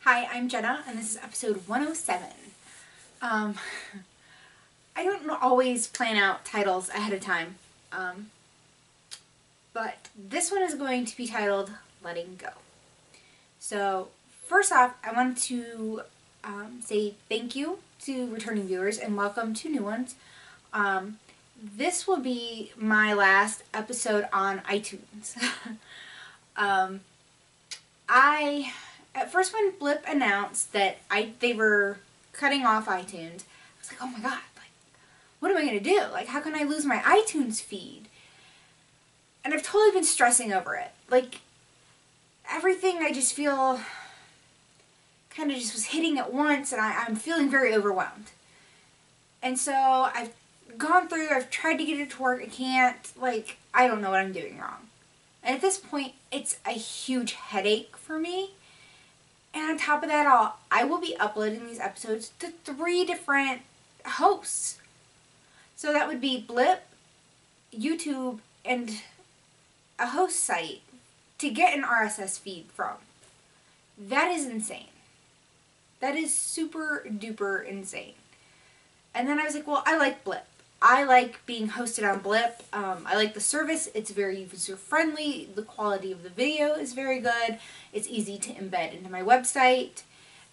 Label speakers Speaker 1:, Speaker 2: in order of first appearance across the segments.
Speaker 1: Hi, I'm Jenna, and this is episode 107. I don't always plan out titles ahead of time, but this one is going to be titled Letting Go. So, first off, I want to say thank you to returning viewers and welcome to new ones. This will be my last episode on iTunes. At first when Blip announced that they were cutting off iTunes, I was like, oh my god, like, what am I going to do? Like, how can I lose my iTunes feed? And I've totally been stressing over it. Like, everything I just feel kind of just was hitting at once, and I'm feeling very overwhelmed. And so I've gone through, I've tried to get it to work, I can't, like, I don't know what I'm doing wrong. And at this point, it's a huge headache for me. And on top of that all, I will be uploading these episodes to 3 different hosts. So that would be Blip, YouTube, and a host site to get an RSS feed from. That is insane. That is super duper insane. And then I was like, well, I like Blip. I like being hosted on Blip. I like the service. It's very user-friendly. The quality of the video is very good. It's easy to embed into my website.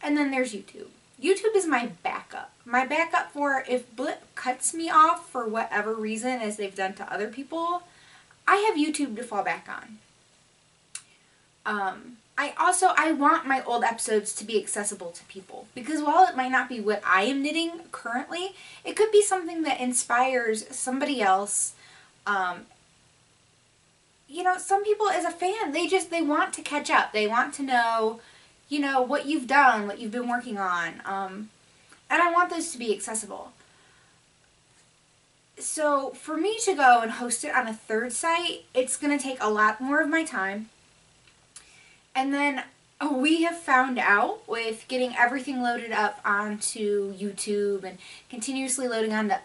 Speaker 1: And then there's YouTube. YouTube is my backup. My backup for if Blip cuts me off for whatever reason, as they've done to other people, I have YouTube to fall back on. I want my old episodes to be accessible to people, because while it might not be what I am knitting currently, it could be something that inspires somebody else. You know, some people as a fan, they want to catch up. They want to know, you know, what you've done, what you've been working on. And I want those to be accessible. So for me to go and host it on a third site, it's going to take a lot more of my time. And then we have found out with getting everything loaded up onto YouTube and continuously loading onto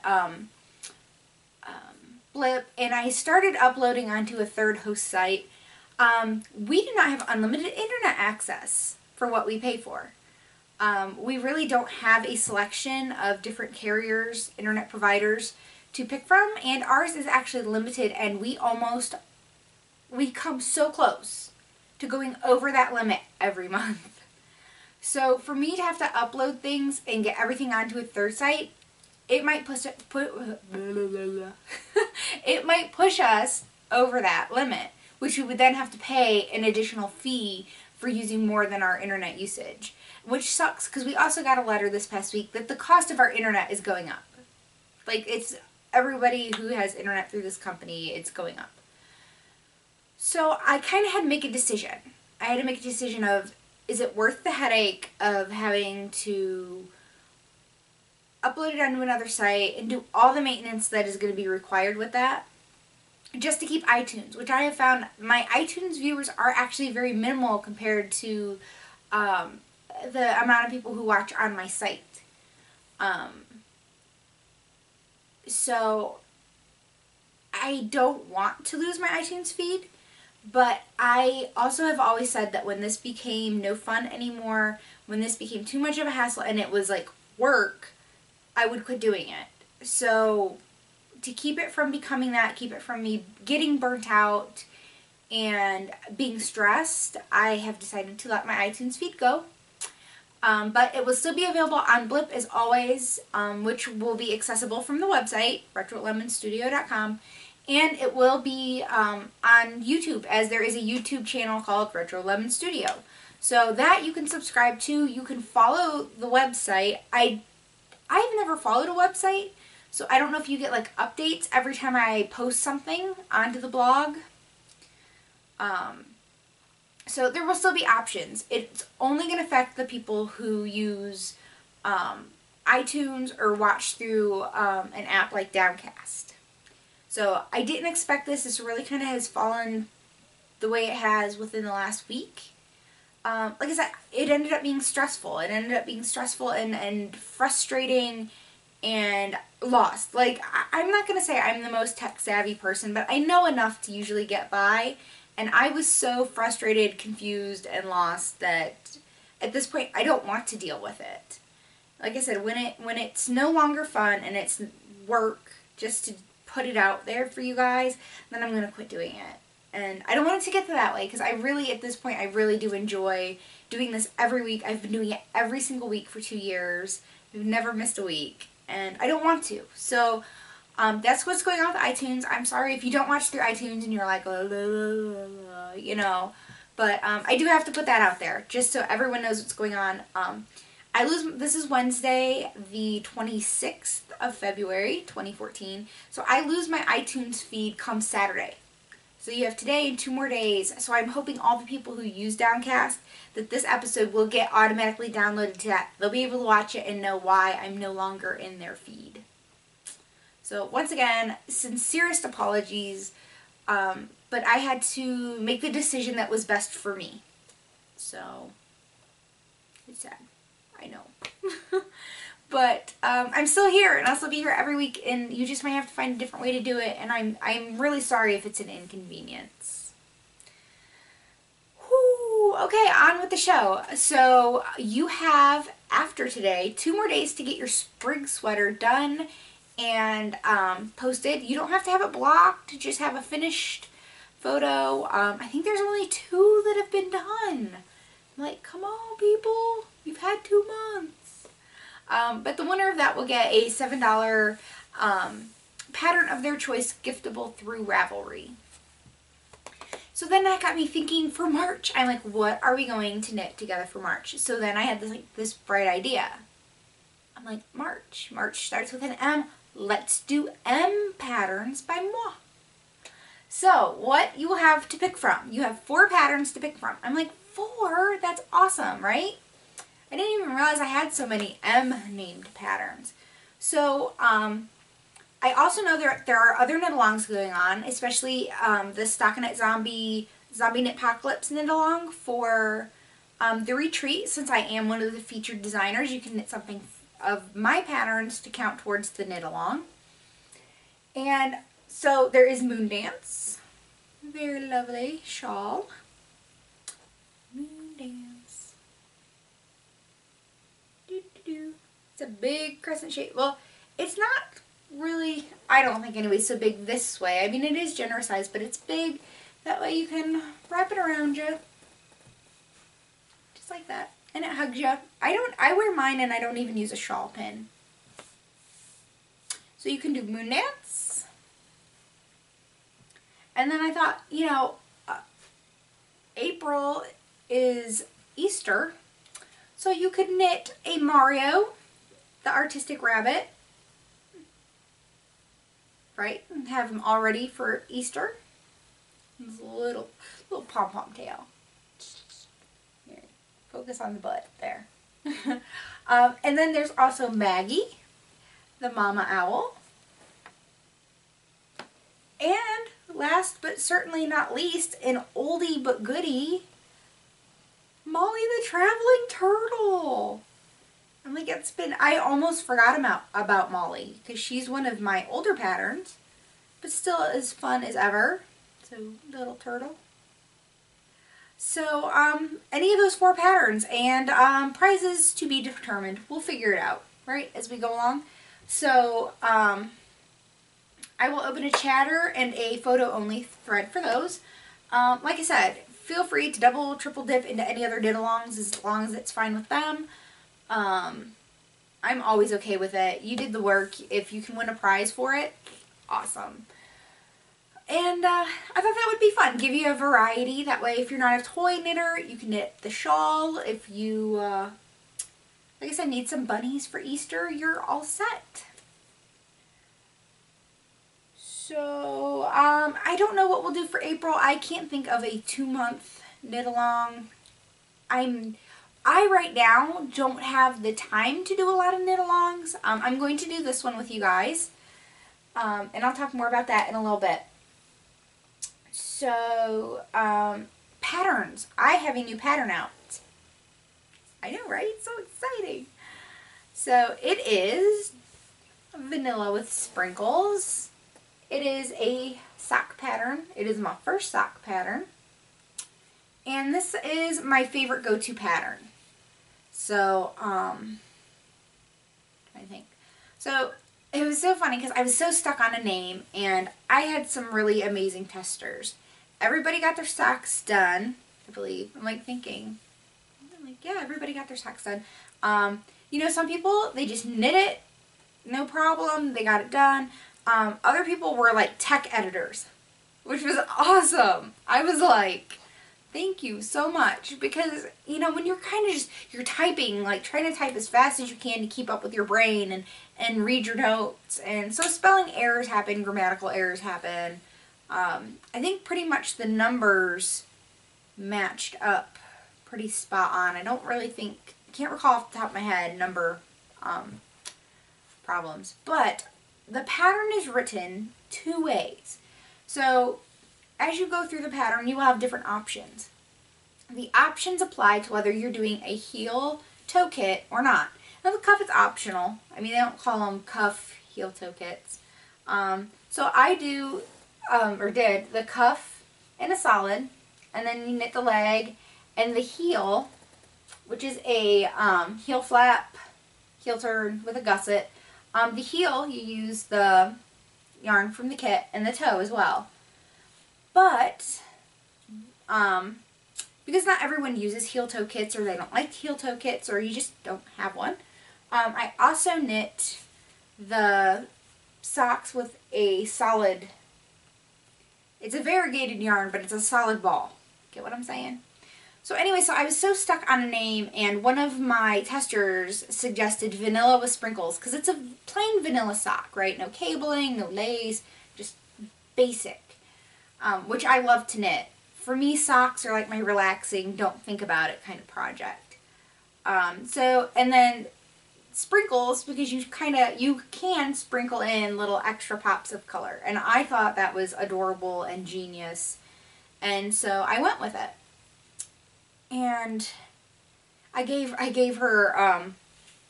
Speaker 1: Blip, and I started uploading onto a third host site, we do not have unlimited internet access for what we pay for. We really don't have a selection of different carriers, internet providers to pick from, and ours is actually limited, and we come so close to going over that limit every month. So for me to have to upload things and get everything onto a third site, it might push us over that limit, which we would then have to pay an additional fee for using more than our internet usage, which sucks because we also got a letter this past week that the cost of our internet is going up. Like, it's everybody who has internet through this company, it's going up. So I kind of had to make a decision. I had to make a decision of, is it worth the headache of having to upload it onto another site and do all the maintenance that is going to be required with that, just to keep iTunes, which I have found my iTunes viewers are actually very minimal compared to the amount of people who watch on my site. So I don't want to lose my iTunes feed, but I also have always said that when this became no fun anymore, when this became too much of a hassle and it was like work, I would quit doing it. So to keep it from becoming that, keep it from me getting burnt out and being stressed, I have decided to let my iTunes feed go. But it will still be available on Blip as always, which will be accessible from the website, RetroLemonStudio.com. And it will be on YouTube, as there is a YouTube channel called RetroLemonStudio. So that you can subscribe to. You can follow the website. I've never followed a website, so I don't know if you get like updates every time I post something onto the blog. So there will still be options. It's only going to affect the people who use iTunes or watch through an app like Downcast. So I didn't expect this. This really kind of has fallen the way it has within the last week. Like I said, it ended up being stressful. It ended up being stressful and frustrating and lost. Like, I'm not going to say I'm the most tech-savvy person, but I know enough to usually get by. And I was so frustrated, confused, and lost that at this point, I don't want to deal with it. Like I said, when it's no longer fun and it's work just to put it out there for you guys, then I'm going to quit doing it. And I don't want it to get to that way, because I really, at this point, I really do enjoy doing this every week. I've been doing it every single week for 2 years. We've never missed a week, and I don't want to. So that's what's going on with iTunes. I'm sorry if you don't watch through iTunes and you're like, you know, but I do have to put that out there just so everyone knows what's going on. This is Wednesday, the 26th of February, 2014. So I lose my iTunes feed come Saturday. So you have today and 2 more days. So I'm hoping all the people who use Downcast, that this episode will get automatically downloaded to that. They'll be able to watch it and know why I'm no longer in their feed. So once again, sincerest apologies, but I had to make the decision that was best for me. So, it's sad. I know. But I'm still here, and I'll still be here every week, and you just might have to find a different way to do it, and I'm really sorry if it's an inconvenience. Whew, okay, on with the show. So you have, after today, 2 more days to get your sprig sweater done and posted. You don't have to have it blocked, just have a finished photo. I think there's only 2 that have been done. I'm like, come on, people, you've had 2 months. But the winner of that will get a $7 pattern of their choice giftable through Ravelry. So then that got me thinking for March. I'm like, what are we going to knit together for March? So then I had this bright idea. I'm like, March. March starts with an M. Let's do M patterns by moi. So what you will have to pick from. You have 4 patterns to pick from. I'm like, 4? That's awesome, right? I didn't even realize I had so many M-named patterns. So, I also know there are other knit-alongs going on, especially the Stockinette Zombie Knitpocalypse knit-along for the retreat. Since I am one of the featured designers, you can knit something of my patterns to count towards the knit-along. And so there is Moondance. Very lovely shawl. Moondance. It's a big crescent shape. Well, it's not really, I don't think anyway, so big this way. I mean, it is generous size, but it's big. That way you can wrap it around you. Just like that. And it hugs you. I wear mine and I don't even use a shawl pin. So you can do Moondance. And then I thought, you know, April is Easter. So you could knit a Mario, the artistic rabbit, right? And have him all ready for Easter. His little pom-pom tail. Here, focus on the butt there. And then there's also Maggie, the mama owl. And last but certainly not least, an oldie but goodie, Molly the Traveling Turtle. I'm like, I almost forgot about Molly, because she's one of my older patterns, but still as fun as ever. So, little turtle. So, any of those 4 patterns, and prizes to be determined. We'll figure it out, right, as we go along. So, I will open a chatter and a photo-only thread for those. Like I said, feel free to double, triple dip into any other knit-alongs as long as it's fine with them. I'm always okay with it. You did the work. If you can win a prize for it, awesome. And I thought that would be fun. Give you a variety. That way, if you're not a toy knitter, you can knit the shawl. If you, like I said, need some bunnies for Easter, you're all set. So, I don't know what we'll do for April. I can't think of a 2-month knit-along. I right now don't have the time to do a lot of knit-alongs. I'm going to do this one with you guys. And I'll talk more about that in a little bit. So, patterns. I have a new pattern out. I know, right? So exciting. So, it is vanilla with sprinkles. It is a sock pattern. It is my first sock pattern. And this is my favorite go-to pattern. So, I think. So, it was so funny because I was so stuck on a name, and I had some really amazing testers. Everybody got their socks done, I believe. I'm like thinking, yeah, everybody got their socks done. You know, some people, they just knit it, no problem, they got it done. Other people were like tech editors, which was awesome. I was like, thank you so much, because, you know, when you're kind of just, you're typing, like trying to type as fast as you can to keep up with your brain and read your notes, and so spelling errors happen, grammatical errors happen. I think pretty much the numbers matched up pretty spot on. I don't really think, can't recall off the top of my head number problems, but the pattern is written two ways. So as you go through the pattern, you will have different options. The options apply to whether you're doing a heel toe kit or not. Now the cuff is optional. I mean, they don't call them cuff heel toe kits. So I do, or did, the cuff in a solid, and then you knit the leg and the heel, which is a heel flap, heel turn with a gusset. The heel, you use the yarn from the kit, and the toe as well. But, because not everyone uses heel toe kits, or they don't like heel toe kits, or you just don't have one, I also knit the socks with a solid, it's a variegated yarn, but it's a solid ball. Get what I'm saying? So anyway, so I was so stuck on a name, and one of my testers suggested vanilla with sprinkles, because it's a plain vanilla sock, right? No cabling, no lace, just basic, which I love to knit. For me, socks are like my relaxing, don't think about it kind of project. And then sprinkles, because you can sprinkle in little extra pops of color, and I thought that was adorable and genius, and so I went with it. And I gave her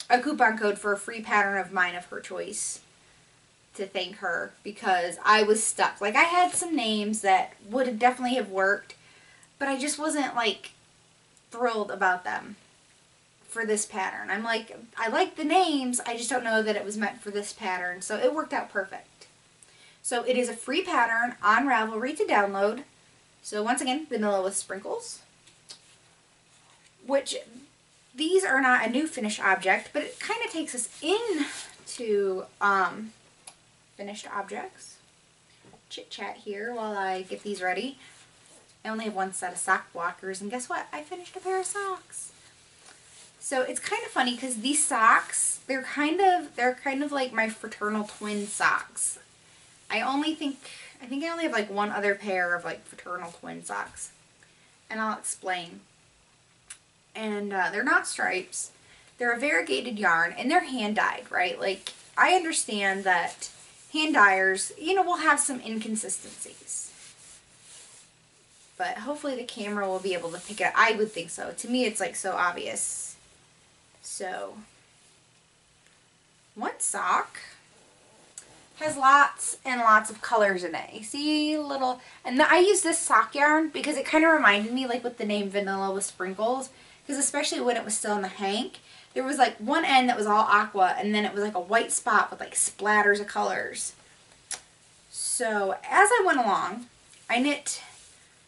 Speaker 1: a coupon code for a free pattern of mine of her choice to thank her, because I was stuck. Like, I had some names that would definitely have worked, but I just wasn't like thrilled about them for this pattern. I'm like, I like the names, I just don't know that it was meant for this pattern, so it worked out perfect. So it is a free pattern on Ravelry to download. So once again, vanilla with sprinkles, which these are not a new finished object, but it kind of takes us into finished objects. Chit chat here while I get these ready. I only have one set of sock blockers, and guess what? I finished a pair of socks. So it's kind of funny because these socks, they're kind of like my fraternal twin socks. I think I only have like one other pair of like fraternal twin socks, and I'll explain. And they're not stripes. They're a variegated yarn, and they're hand dyed, right? Like, I understand that hand dyers, you know, will have some inconsistencies, but hopefully the camera will be able to pick it up. I would think so. To me, it's like so obvious. So, one sock has lots and lots of colors in it. You see little, and I use this sock yarn because it kind of reminded me, like with the name Vanilla with Sprinkles, because especially when it was still in the hank, there was like one end that was all aqua, and then it was like a white spot with like splatters of colors. So as I went along, I knit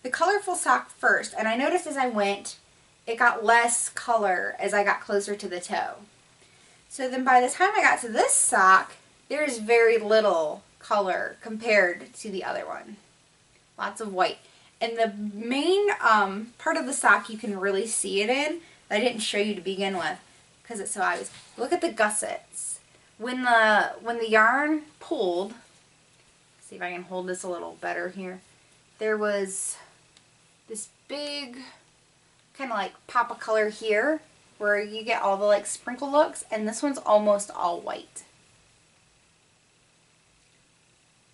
Speaker 1: the colorful sock first, and I noticed as I went, it got less color as I got closer to the toe. So then by the time I got to this sock, there is very little color compared to the other one. Lots of white. And the main part of the sock you can really see it in, that I didn't show you to begin with, because it's so obvious. Look at the gussets. When the yarn pulled, see if I can hold this a little better here, there was this big kind of like pop of color here where you get all the like sprinkle looks, and this one's almost all white.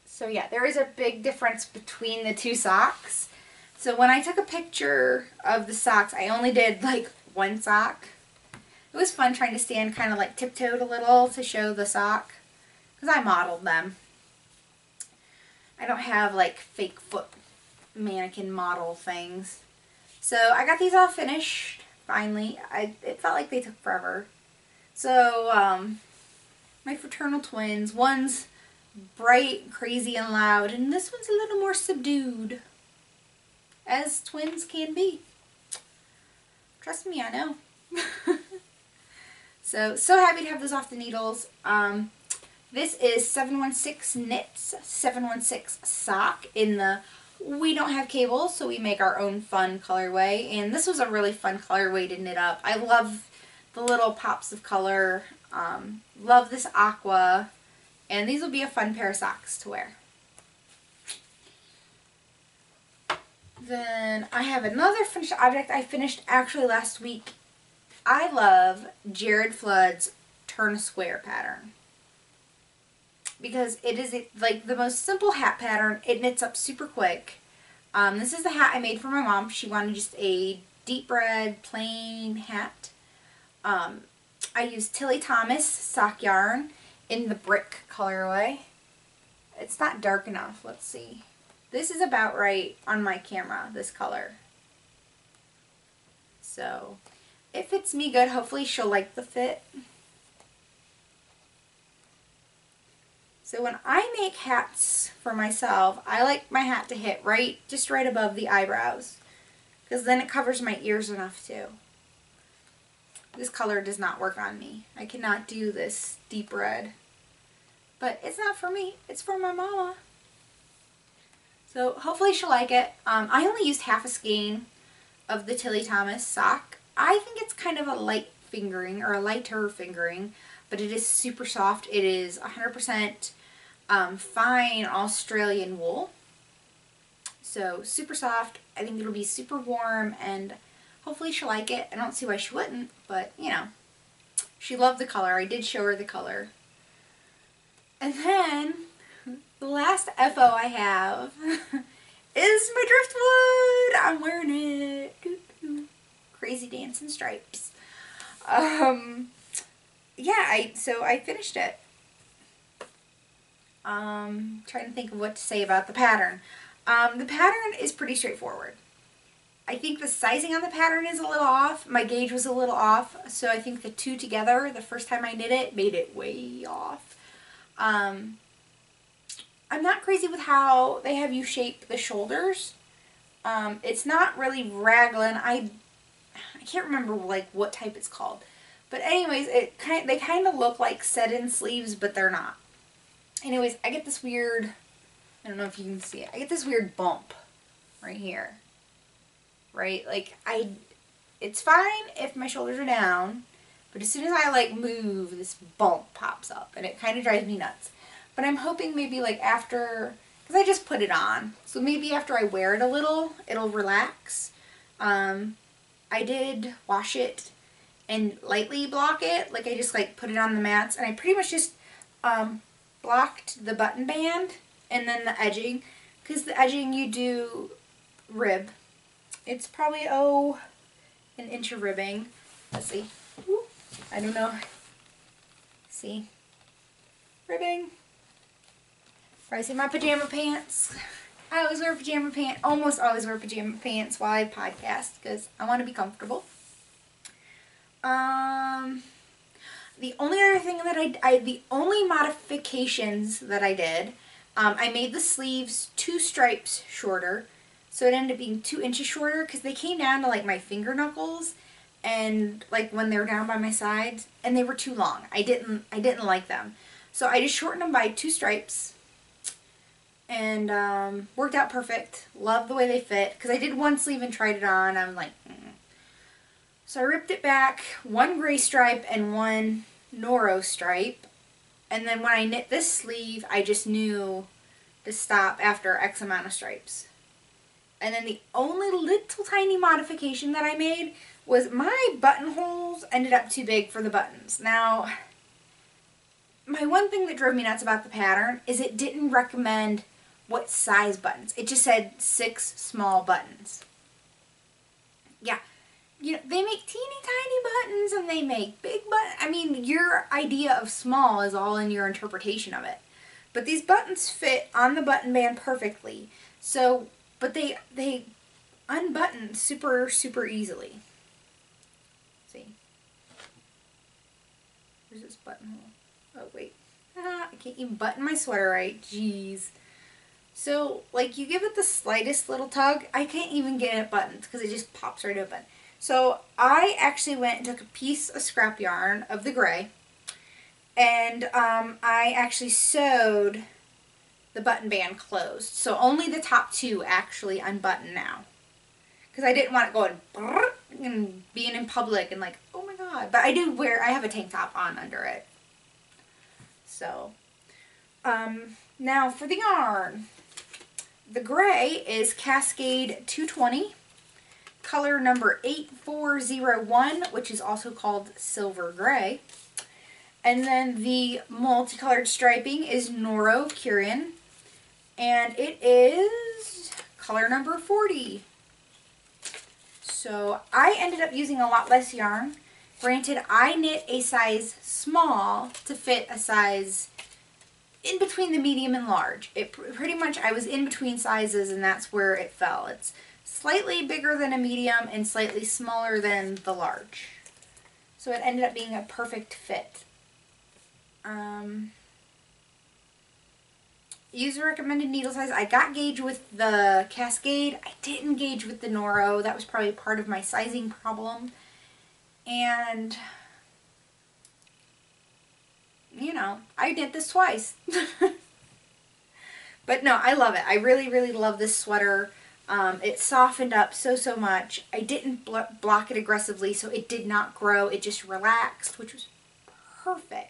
Speaker 1: So yeah, there is a big difference between the two socks. So when I took a picture of the socks, I only did like one sock. It was fun trying to stand kind of like tiptoed a little to show the sock, because I modeled them. I don't have like fake foot mannequin model things. So I got these all finished. finally. It felt like they took forever. So, my fraternal twins, one's bright, crazy, and loud, and this one's a little more subdued, as twins can be. Trust me, I know. So happy to have this off the needles. This is 716 Knits 716 Sock in the we don't have cables, so we make our own fun colorway. And this was a really fun colorway to knit up. I love the little pops of color. Love this aqua. And these will be a fun pair of socks to wear. Then I have another finished object I finished actually last week. I love Jared Flood's Turn a Square pattern. Because it is like the most simple hat pattern. It knits up super quick. This is the hat I made for my mom. She wanted just a deep red plain hat. I used Tilly Thomas sock yarn in the brick colorway. It's not dark enough. Let's see. This is about right on my camera, this color. So it fits me good. Hopefully she'll like the fit. So when I make hats for myself, I like my hat to hit just right above the eyebrows, because then it covers my ears enough too. This color does not work on me. I cannot do this deep red. But it's not for me. It's for my mama. So hopefully she'll like it. I only used half a skein of the Tilly Thomas sock. I think it's kind of a light fingering, or a lighter fingering, but it is super soft. It is 100% fine Australian wool. So super soft. I think it'll be super warm, and hopefully she'll like it. I don't see why she wouldn't, but you know, she loved the color. I did show her the color. And then the last FO I have is my driftwood. I'm wearing it. Crazy dancing stripes. Yeah, so I finished it. Trying to think of what to say about the pattern. The pattern is pretty straightforward. I think the sizing on the pattern is a little off. My gauge was a little off, so I think the two together, the first time I knit it, made it way off. I'm not crazy with how they have you shape the shoulders. It's not really raglan. I can't remember like what type it's called. But anyways, they kind of look like set-in sleeves, but they're not. Anyways, I get this weird, I don't know if you can see it, I get this weird bump right here. Right? Like, it's fine if my shoulders are down, but as soon as I like move, this bump pops up, and it kind of drives me nuts. But I'm hoping maybe like after, because I just put it on, so maybe after I wear it a little, it'll relax. I did wash it and lightly block it, like I just like put it on the mats, and I pretty much just blocked the button band and then the edging, because the edging you do rib. It's probably, an inch of ribbing. Let's see. Ooh, I don't know. See? Ribbing. Probably see my pajama pants. I always wear pajama pants, almost always wear pajama pants while I podcast, because I want to be comfortable. The only other thing that the only modifications that I did, I made the sleeves 2 stripes shorter. So it ended up being 2 inches shorter, because they came down to like my finger knuckles, and like when they were down by my sides, and they were too long. I didn't like them. So I just shortened them by 2 stripes, and worked out perfect. Love the way they fit, because I did one sleeve and tried it on. I'm like, So I ripped it back, 1 gray stripe and 1 Noro stripe, and then when I knit this sleeve, I just knew to stop after X amount of stripes. And then the only little tiny modification that I made was my buttonholes ended up too big for the buttons. Now, my one thing that drove me nuts about the pattern is it didn't recommend what size buttons. It just said 6 small buttons. Yeah, you know, they make teeny tiny buttons and they make big buttons. I mean, your idea of small is all in your interpretation of it. But these buttons fit on the button band perfectly. So, but they unbutton super, super easily. Where's this buttonhole? Oh, wait. I can't even button my sweater right. Jeez. So, like, you give it the slightest little tug. I can't even get it buttoned because it just pops right open. So, I actually went and took a piece of scrap yarn of the gray. And I actually sewed the button band closed. So, only the top two actually unbutton now. Because I didn't want it going and being in public and like, oh my god. But I have a tank top on under it. So, now for the yarn. The gray is Cascade 220, color number 8401, which is also called Silver Gray. And then the multicolored striping is Noro Curian, and it is color number 40. So I ended up using a lot less yarn. Granted, I knit a size small to fit a size in between the medium and large. It pretty much, I was in between sizes and that's where it fell. It's slightly bigger than a medium and slightly smaller than the large. So it ended up being a perfect fit. Use the recommended needle size. I got gauge with the Cascade. I didn't gauge with the Noro. That was probably part of my sizing problem. And you know, I did this twice. But no, I love it. I really, really love this sweater. It softened up so much. I didn't block it aggressively, so it did not grow. It just relaxed, which was perfect.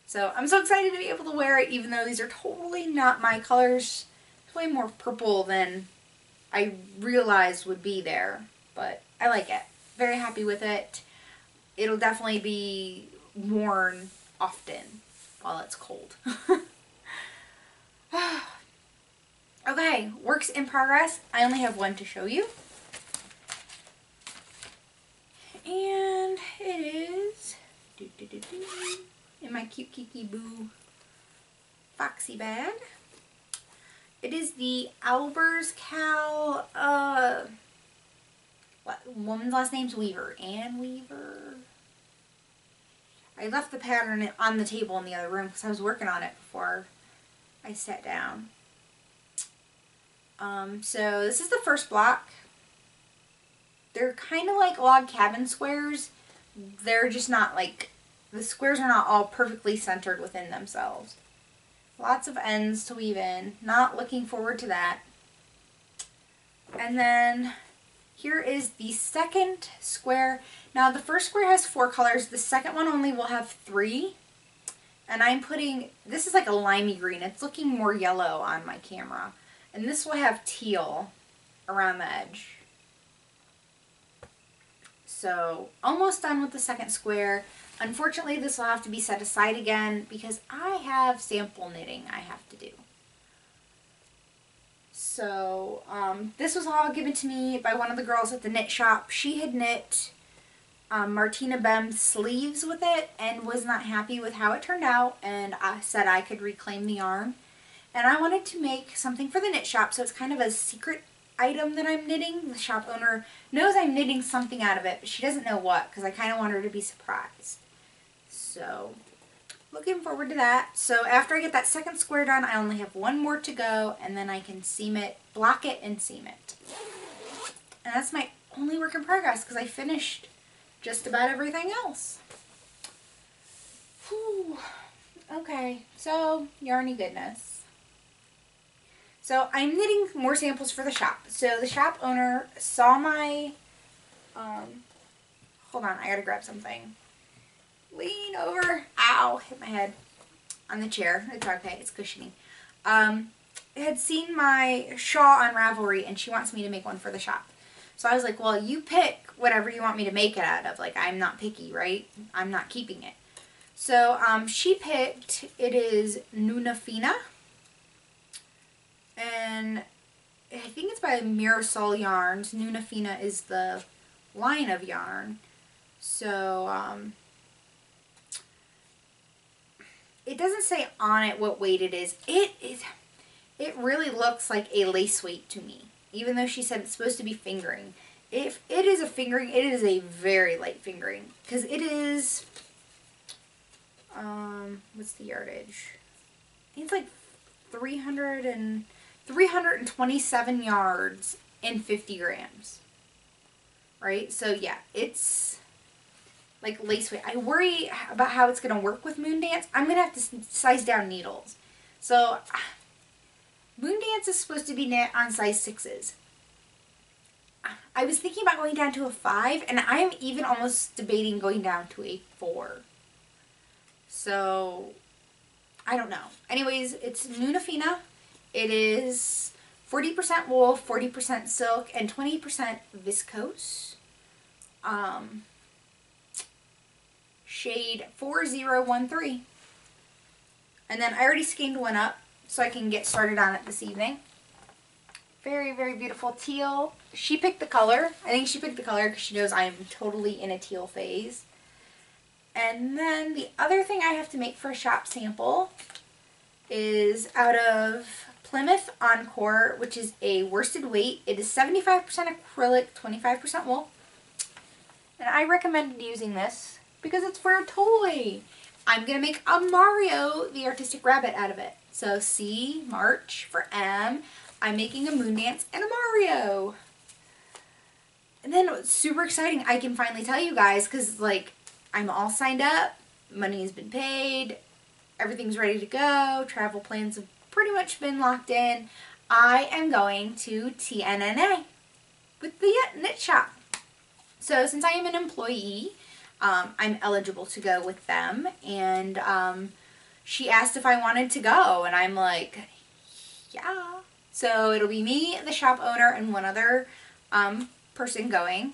Speaker 1: So I'm so excited to be able to wear it, even though these are totally not my colors. It's way more purple than I realized would be there. But I like it. Very happy with it. It'll definitely be worn often while it's cold. Okay, works in progress. I only have one to show you. And it is in my cute Kiki Boo Foxy bag. It is the Albers Cal, woman's last name's Weaver. Ann Weaver. I left the pattern on the table in the other room because I was working on it before I sat down. So this is the first block. They're kind of like log cabin squares. They're just not like, the squares are not all perfectly centered within themselves. Lots of ends to weave in. Not looking forward to that. And then here is the second square. Now the first square has 4 colors. The second one only will have 3. And I'm putting, this is like a limey green. It's looking more yellow on my camera. And this will have teal around the edge. So almost done with the second square. Unfortunately, this will have to be set aside again because I have sample knitting I have to do. So this was all given to me by one of the girls at the knit shop. She had knit Martina Bem's sleeves with it and was not happy with how it turned out, and I said I could reclaim the yarn. And I wanted to make something for the knit shop, so it's kind of a secret item that I'm knitting. The shop owner knows I'm knitting something out of it, but she doesn't know what because I kind of want her to be surprised. So looking forward to that. So after I get that second square done, I only have one more to go, and then I can seam it, block it, and seam it. And that's my only work in progress because I finished just about everything else. Whew. Okay, so Yarny Goodness. So I'm knitting more samples for the shop. So the shop owner saw my, hold on, I gotta grab something. Lean over. Ow, hit my head on the chair. It's okay, it's cushiony. Had seen my shawl on Ravelry and she wants me to make one for the shop. So I was like, well, you pick whatever you want me to make it out of. Like, I'm not picky, right? I'm not keeping it. So she picked, it is Nuna Fina. And I think it's by Mirasol Yarns. Nuna Fina is the line of yarn. So it doesn't say on it what weight it is. It really looks like a lace weight to me, even though she said it's supposed to be fingering. If it is a fingering, it is a very light fingering because it is what's the yardage? I think it's like 327 yards and 50 grams. Right? So yeah, it's like lace weight. I worry about how it's going to work with Moondance. I'm going to have to size down needles. So Moondance is supposed to be knit on size 6s. I was thinking about going down to a 5, and I am even almost debating going down to a 4. So, I don't know. Anyways, it's Munafina. It is 40% wool, 40% silk, and 20% viscose. Shade 4013. And then I already skinned one up, so I can get started on it this evening. Very, very beautiful teal. She picked the color. I think she picked the color because she knows I'm totally in a teal phase. And then the other thing I have to make for a shop sample is out of Plymouth Encore, which is a worsted weight. It is 75% acrylic, 25% wool. And I recommended using this because it's for a toy. I'm going to make a Mario the Artistic Rabbit out of it. So C, March for M. I'm making a Moondance and a Mario. And then what's super exciting, I can finally tell you guys, because like I'm all signed up, money has been paid, everything's ready to go, travel plans have pretty much been locked in. I am going to TNNA with the knit shop. So since I am an employee, I'm eligible to go with them, and she asked if I wanted to go, and I'm like, yeah. So it'll be me, the shop owner, and one other person going.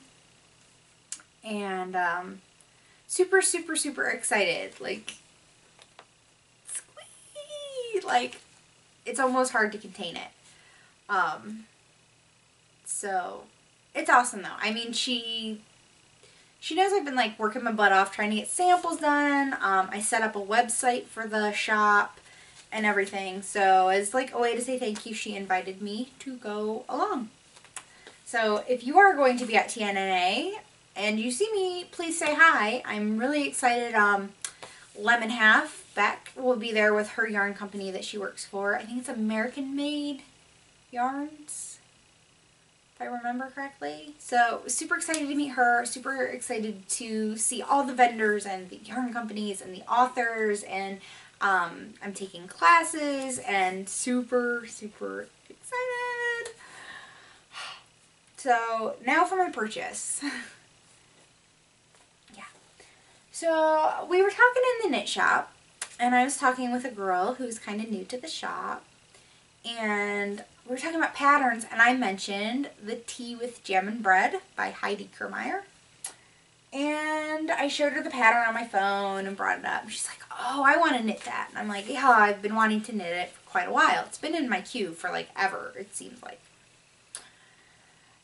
Speaker 1: And super, super, super excited. Like, squee! Like, it's almost hard to contain it. So, it's awesome though. I mean, she knows I've been like working my butt off trying to get samples done. I set up a website for the shop and everything. So as like a way to say thank you, she invited me to go along. So if you are going to be at TNNA and you see me, please say hi. I'm really excited. Lemon Half, Beck, will be there with her yarn company that she works for. I think it's American Made Yarns, if I remember correctly. So super excited to meet her, super excited to see all the vendors and the yarn companies and the authors, and I'm taking classes and super, super excited. So now for my purchase. Yeah. So we were talking in the knit shop, and I was talking with a girl who's kind of new to the shop, and we were talking about patterns, and I mentioned the Tea with Jam and Bread by Heidi Kermeyer. And I showed her the pattern on my phone and brought it up. And she's like, oh, I want to knit that. And I'm like, yeah, I've been wanting to knit it for quite a while. It's been in my queue for like ever, it seems like.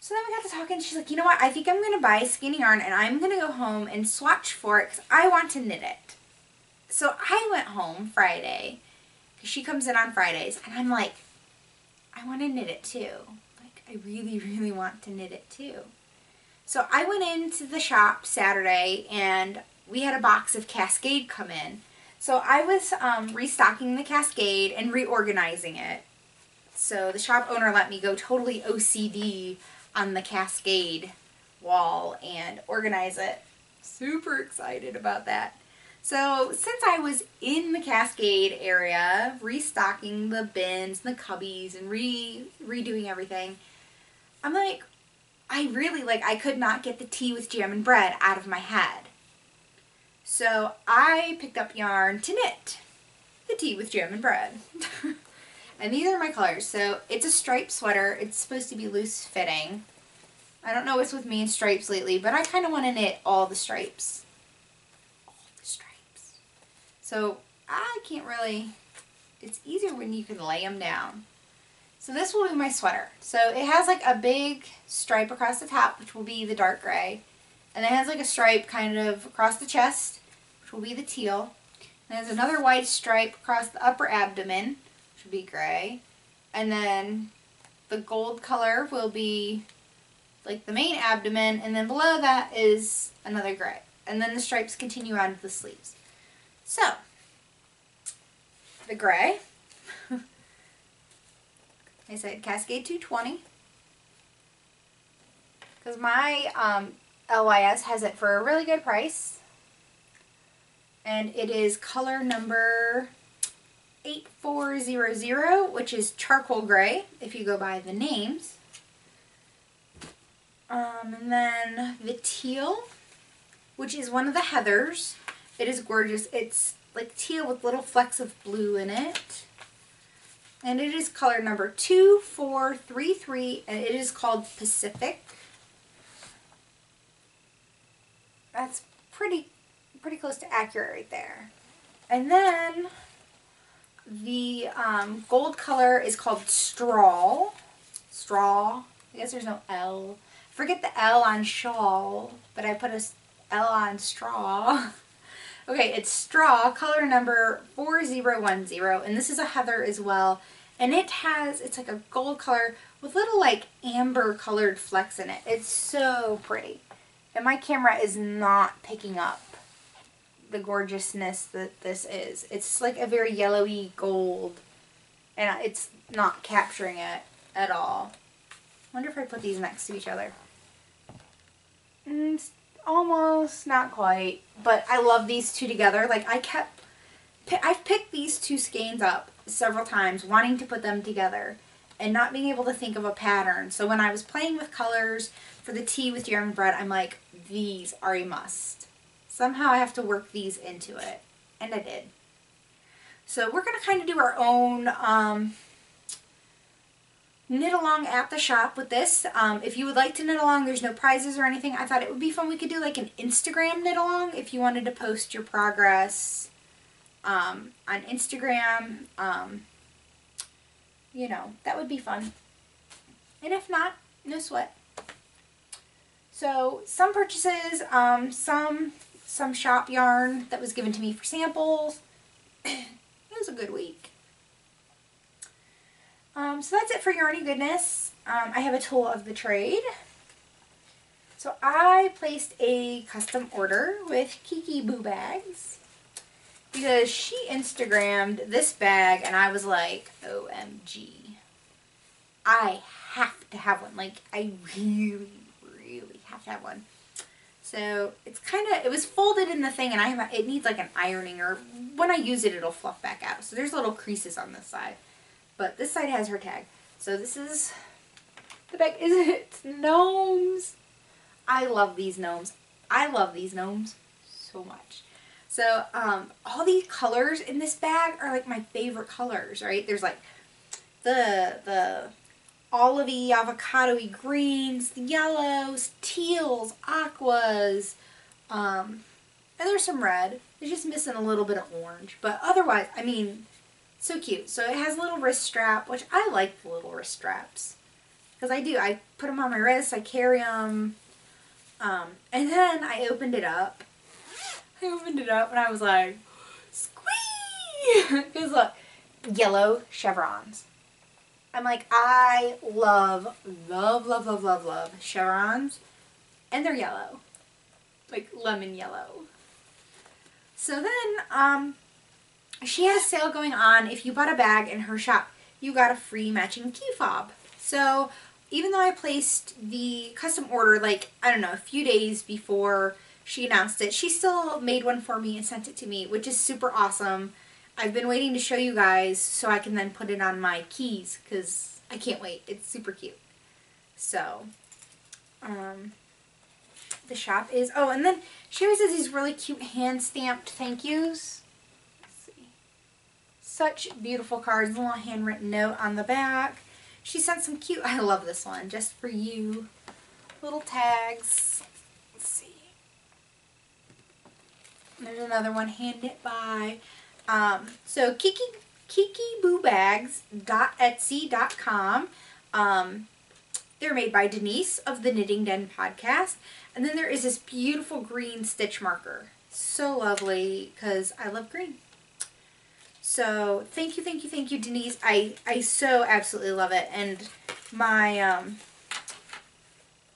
Speaker 1: So then we got to talking, and she's like, you know what, I think I'm going to buy skein yarn, and I'm going to go home and swatch for it because I want to knit it. So I went home Friday, because she comes in on Fridays, and I'm like, I want to knit it too. Like, I really, really want to knit it too. So I went into the shop Saturday, and we had a box of Cascade come in. So I was restocking the Cascade and reorganizing it. So the shop owner let me go totally OCD on the Cascade wall and organize it. Super excited about that. So since I was in the Cascade area, restocking the bins and the cubbies and redoing everything, I'm like, I could not get the Tea with Jam and Bread out of my head. So I picked up yarn to knit the Tea with Jam and Bread. And these are my colors. So it's a striped sweater. It's supposed to be loose fitting. I don't know what's with me and stripes lately, but I kind of want to knit all the stripes. All the stripes. So I can't really, it's easier when you can lay them down. So this will be my sweater. So it has like a big stripe across the top, which will be the dark gray. And it has like a stripe kind of across the chest, which will be the teal. And there's another wide stripe across the upper abdomen, which will be gray. And then the gold color will be like the main abdomen, and then below that is another gray. And then the stripes continue on to the sleeves. So the gray. I said Cascade 220. Because my LYS has it for a really good price. And it is color number 8400, which is charcoal gray, if you go by the names. And then the teal, which is one of the heathers. It is gorgeous. It's like teal with little flecks of blue in it. And it is color number 2433, and it is called Pacific. That's pretty close to accurate right there. And then the gold color is called Straw. Straw. I guess there's no L. Forget the L on shawl, but I put a L on straw. Okay, it's Straw, color number 4010, and this is a heather as well. And it's like a gold color with little like amber colored flecks in it. It's so pretty. And my camera is not picking up the gorgeousness that this is. It's like a very yellowy gold, and it's not capturing it at all. I wonder if I put these next to each other. Almost, not quite, but I love these two together. Like I've picked these two skeins up several times, wanting to put them together and not being able to think of a pattern. So when I was playing with colors for the tea with Yarn Bread, I'm like, these are a must. Somehow I have to work these into it, and I did. So we're going to kind of do our own knit along at the shop with this. If you would like to knit along, there's no prizes or anything. I thought it would be fun. We could do like an Instagram knit along if you wanted to post your progress on Instagram. You know, that would be fun. And if not, no sweat. So some purchases, some shop yarn that was given to me for samples. It was a good week. So that's it for Yarny Goodness. I have a tool of the trade. So I placed a custom order with Kiki Boo Bags because she Instagrammed this bag and I was like, OMG. I have to have one. Like, I really have to have one. So it's it was folded in the thing, and it needs like an ironing, or when I use it, it'll fluff back out. So there's little creases on this side. But this side has her tag. So this is the bag. It's gnomes. I love these gnomes. I love these gnomes so much. So all these colors in this bag are like my favorite colors, right? There's like the olivey, avocado-y greens, the yellows, teals, aquas, and there's some red. It's just missing a little bit of orange. But otherwise, I mean, so cute. So it has a little wrist strap, which I like the little wrist straps. Because I do. I put them on my wrist. I carry them. And then I opened it up. And I was like, squee! Because look, yellow chevrons. I'm like, I love chevrons. And they're yellow. Like lemon yellow. So then, she had a sale going on. If you bought a bag in her shop, you got a free matching key fob. So even though I placed the custom order, like, I don't know, a few days before she announced it, she still made one for me and sent it to me, which is super awesome. I've been waiting to show you guys so I can then put it on my keys, because I can't wait. It's super cute. So, the shop is, oh, and then she always has these really cute hand-stamped thank yous. Such beautiful cards, a little handwritten note on the back. She sent some cute, I love this one, just for you. Little tags. Let's see. There's another one, hand knit by. So Kiki Boo Bags .etsy.com. They're made by Denise of the Knitting Den podcast. And then there is this beautiful green stitch marker. So lovely, because I love green. So thank you, Denise. I so absolutely love it. And my, I'm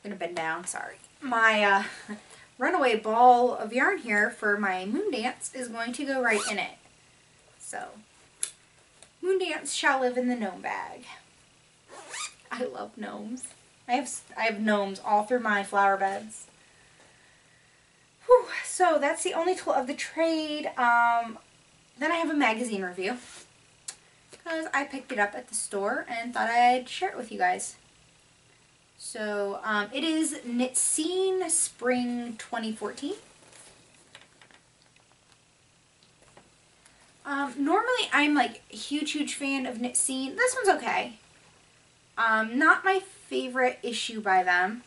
Speaker 1: going to bend down, sorry. My runaway ball of yarn here for my Moondance is going to go right in it. So Moondance shall live in the gnome bag. I love gnomes. I have gnomes all through my flower beds. Whew, so that's the only tool of the trade. Then I have a magazine review because I picked it up at the store and thought I'd share it with you guys. So it is Knit Scene Spring 2014. Normally I'm like a huge fan of Knit Scene. This one's okay. Not my favorite issue by them.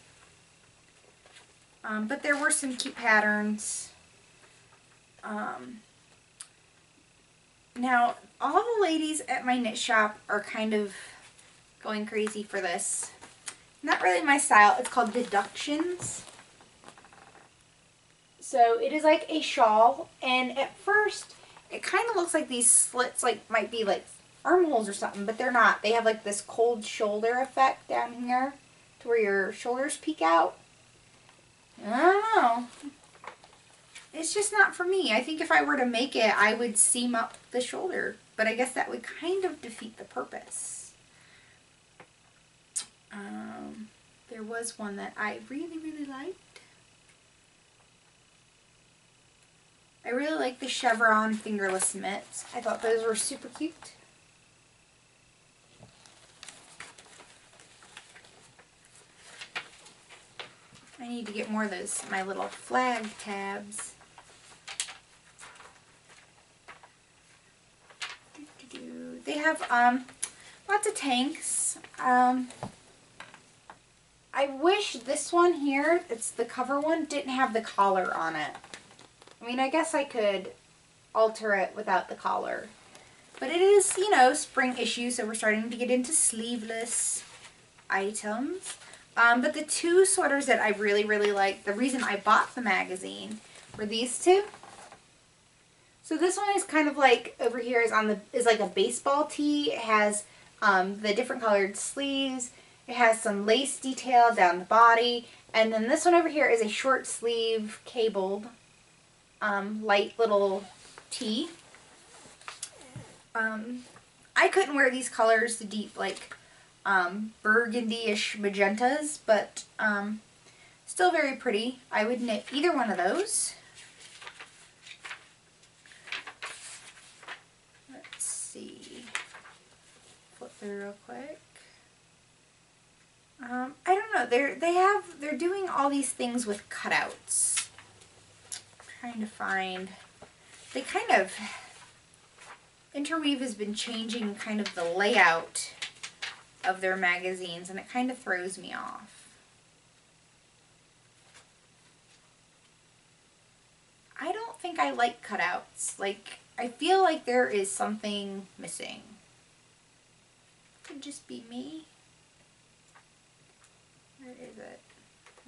Speaker 1: But there were some cute patterns. Now, all the ladies at my knit shop are kind of going crazy for this. Not really my style. It's called Deductions. So it is like a shawl, and at first it kind of looks like these slits like might be like armholes or something, but they're not. They have like this cold shoulder effect down here to where your shoulders peek out. I don't know. It's just not for me. I think if I were to make it, I would seam up the shoulder, but I guess that would kind of defeat the purpose. There was one that I really liked. I really like the chevron fingerless mitts. I thought those were super cute. I need to get more of those, my little flag tabs. They have lots of tanks. I wish this one here, it's the cover one, didn't have the collar on it. I mean, I guess I could alter it without the collar. But it is, you know, spring issue, so we're starting to get into sleeveless items. But the two sweaters that I really liked, the reason I bought the magazine, were these two. So this one is kind of like, over here is like a baseball tee. It has the different colored sleeves. It has some lace detail down the body. And then this one over here is a short sleeve cabled light little tee. I couldn't wear these colors, the deep like burgundy-ish magentas, but still very pretty. I would knit either one of those. Let's see. Flip through real quick. I don't know. They're doing all these things with cutouts. I'm trying to find. They kind of Interweave has been changing kind of the layout of their magazines, and it kind of throws me off. I don't think I like cutouts. Like, I feel like there is something missing. Could just be me. Where is it?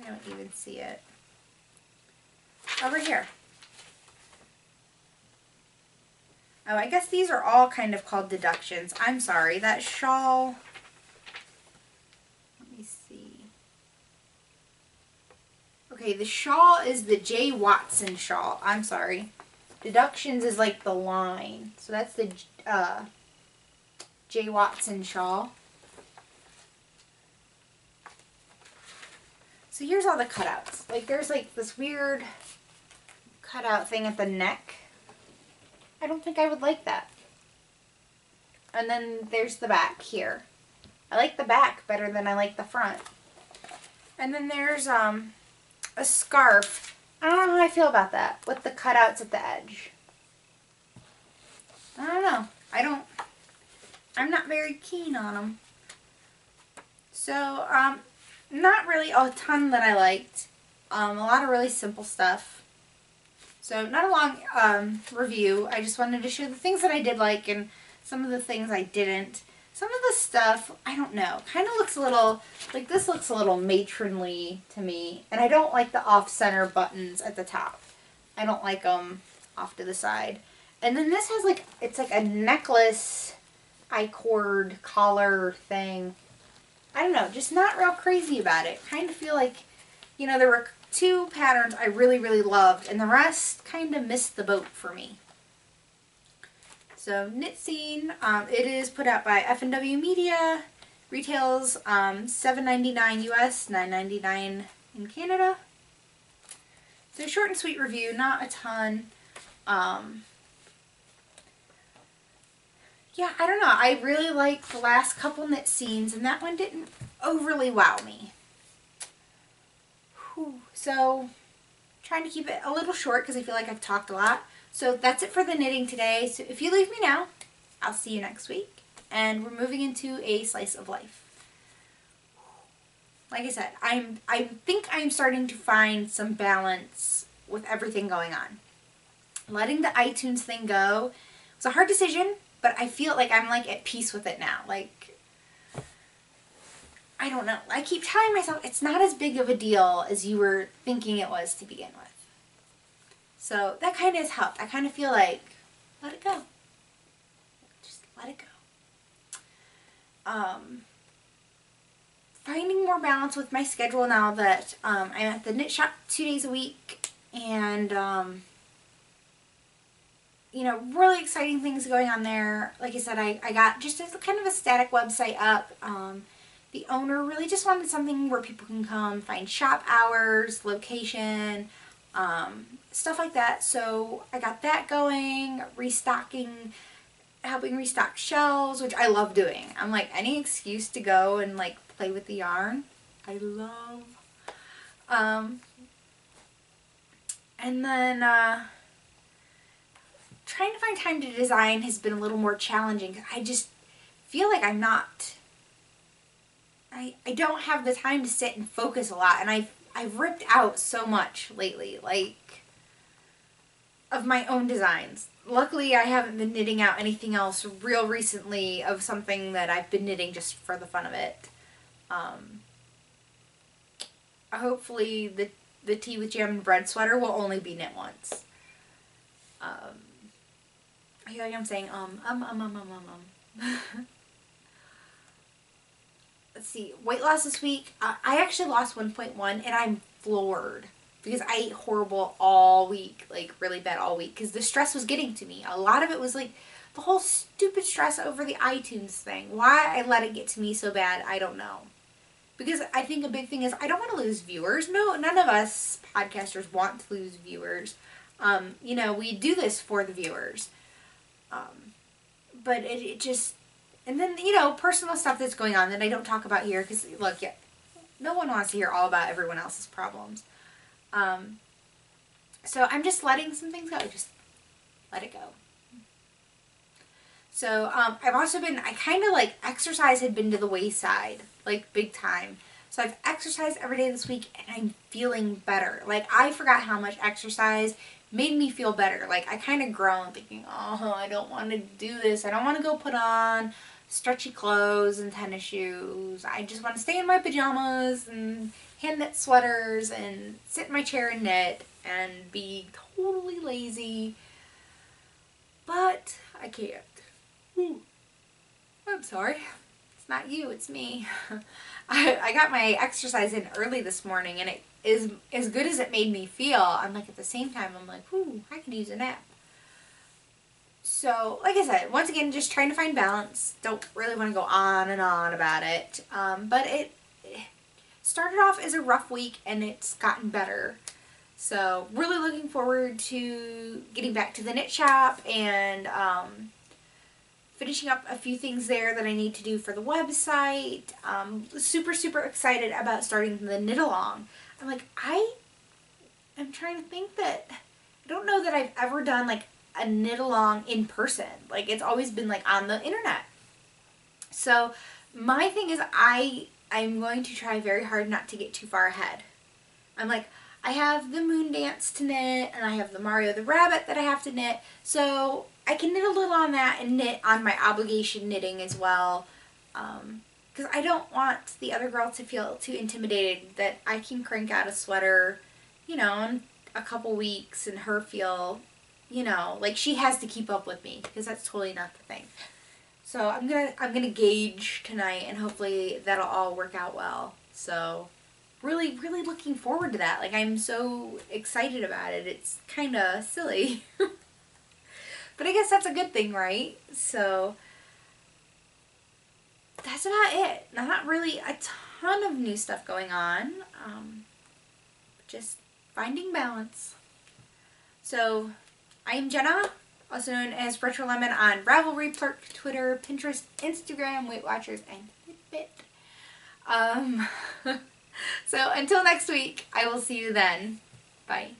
Speaker 1: I don't even see it. Over here. Oh, I guess these are all kind of called deductions. I'm sorry. That shawl... Let me see. Okay, the shawl is the J. Watson shawl. I'm sorry. Deductions is like the line. So that's the J. Watson shawl. So here's all the cutouts. Like, there's like this weird cutout thing at the neck. I don't think I would like that. And then there's the back here. I like the back better than I like the front. And then there's a scarf. I don't know how I feel about that with the cutouts at the edge. I don't know. I'm not very keen on them. So, not really a ton that I liked. A lot of really simple stuff. So, not a long review. I just wanted to show the things that I did like and some of the things I didn't. Some of the stuff, I don't know, kind of looks a little, like this looks a little matronly to me. And I don't like the off-center buttons at the top. I don't like them off to the side. And then this has like, it's like a necklace, I-cord collar thing. I don't know, just not real crazy about it. Kind of feel like, you know, there were two patterns I really loved, and the rest kind of missed the boat for me. So Knit Scene, it is put out by F&W Media, retails $7.99 US, $9.99 in Canada. So short and sweet review, not a ton. Yeah, I don't know. I really like the last couple knit scenes, and that one didn't overly wow me. Whew. So, trying to keep it a little short because I feel like I've talked a lot. So that's it for the knitting today. So if you leave me now, I'll see you next week. And we're moving into a slice of life. Like I said, I think I'm starting to find some balance with everything going on. Letting the iTunes thing go was a hard decision, but I feel like I'm like at peace with it now. Like, I don't know. I keep telling myself it's not as big of a deal as you were thinking it was to begin with. So that kind of has helped. I kind of feel like, let it go. Just let it go. Finding more balance with my schedule now that I'm at the knit shop 2 days a week, and you know, really exciting things going on there. Like I said, I got just a kind of a static website up. The owner really just wanted something where people can come find shop hours, location, stuff like that. So I got that going, restocking, helping restock shelves, which I love doing. I'm like, any excuse to go and like play with the yarn, I love. And then trying to find time to design has been a little more challenging because I just feel like I'm not, I don't have the time to sit and focus a lot, and I've ripped out so much lately, like, of my own designs. Luckily, I haven't been knitting out anything else real recently of something that I've been knitting just for the fun of it. Hopefully the tea with jam and bread sweater will only be knit once. I feel like I'm saying Let's see, weight loss this week. I actually lost 1.1 and I'm floored because I ate horrible all week, like really bad all week, because the stress was getting to me. A lot of it was like the whole stupid stress over the iTunes thing. Why I let it get to me so bad, I don't know. Because I think a big thing is I don't want to lose viewers. No, none of us podcasters want to lose viewers. You know, we do this for the viewers. But it just, and then, you know, personal stuff that's going on that I don't talk about here because, look, yeah, no one wants to hear all about everyone else's problems. So I'm just letting some things go. Just let it go. So I've also been, I kind of like, exercise had been to the wayside, like big time. So I've exercised every day this week and I'm feeling better. Like, I forgot how much exercise made me feel better. Like, I kind of groaned thinking, oh, I don't want to do this. I don't want to go put on stretchy clothes and tennis shoes. I just want to stay in my pajamas and hand knit sweaters and sit in my chair and knit and be totally lazy. But I can't. Ooh. I'm sorry. It's not you, it's me. I got my exercise in early this morning and it is as good as it made me feel. I'm like, at the same time, I'm like, ooh, I could use a nap. So, like I said, once again, just trying to find balance. Don't really want to go on and on about it. But it started off as a rough week and it's gotten better. So, really looking forward to getting back to the knit shop and finishing up a few things there that I need to do for the website. Super, super excited about starting the knit along. I'm like, I'm trying to think that, I don't know that I've ever done like a knit along in person. Like, it's always been like on the internet. So my thing is I'm going to try very hard not to get too far ahead. I'm like, I have the Moondance to knit and I have the Mario the Rabbit that I have to knit. So I can knit a little on that and knit on my obligation knitting as well. Because I don't want the other girl to feel too intimidated that I can crank out a sweater, you know, in a couple weeks and her feel, you know, like she has to keep up with me, because that's totally not the thing. So I'm gonna gauge tonight and hopefully that'll all work out well. So really, really looking forward to that. Like, I'm so excited about it. It's kind of silly. But I guess that's a good thing, right? So that's about it. Not really a ton of new stuff going on. Just finding balance. So I am Jenna, also known as RetroLemon on Ravelry, Plurk, Twitter, Pinterest, Instagram, Weight Watchers, and Fitbit. So until next week, I will see you then. Bye.